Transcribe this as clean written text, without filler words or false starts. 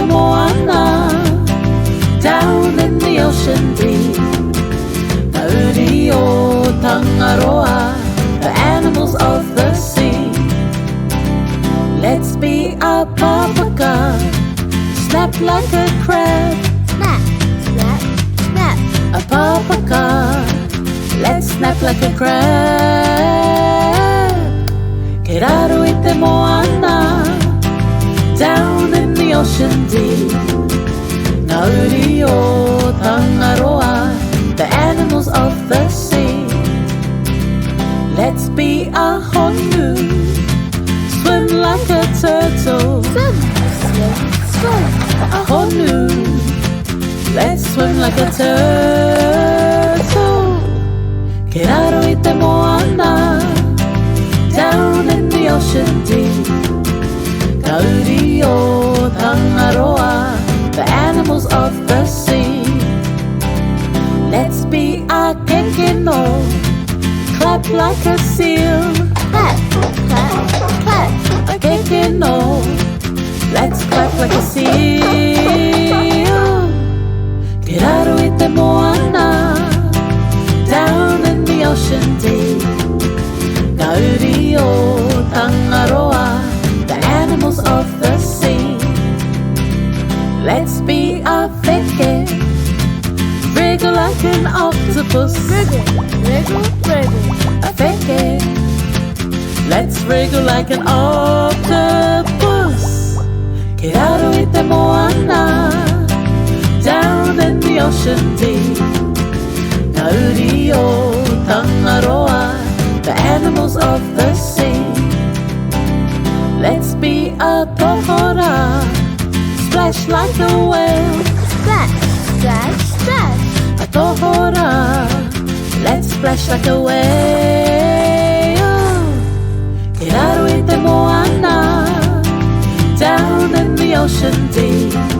moana, down in the ocean deep. Kauri o Tangaroa, the animals of the sea. Let's be a pāpaka, snap like a crab. Snap, snap, snap. A pāpaka, let's snap like a crab. Ke raro I te moana, down in the ocean deep. Ngauri o Tangaroa, the animals of the sea. Let's be a honu, swim like a turtle. Swim, swim, swim. A honu, let's swim like a turtle. Ke raro I te moana, down in the ocean deep. Kauri o Tangaroa, the animals of the sea. Let's be a kekeno, clap like a seal. Clap, clap, clap. A kekeno, let's clap like a seal. Ke raro I te moana, down in the ocean deep. Kauri o Tangaroa, the animals of the sea. Let's be a wheke, wriggle like an octopus. Wriggle, wriggle, wriggle. A wheke, let's wriggle like an octopus. Ke raro I te moana, down in the ocean deep. Kauri o Tangaroa, the animals of the sea. Let's be a tohorā, splash like a whale. Splash, splash, splash. A tohorā, let's splash like a whale. Ke raro I te moana, down in the ocean deep.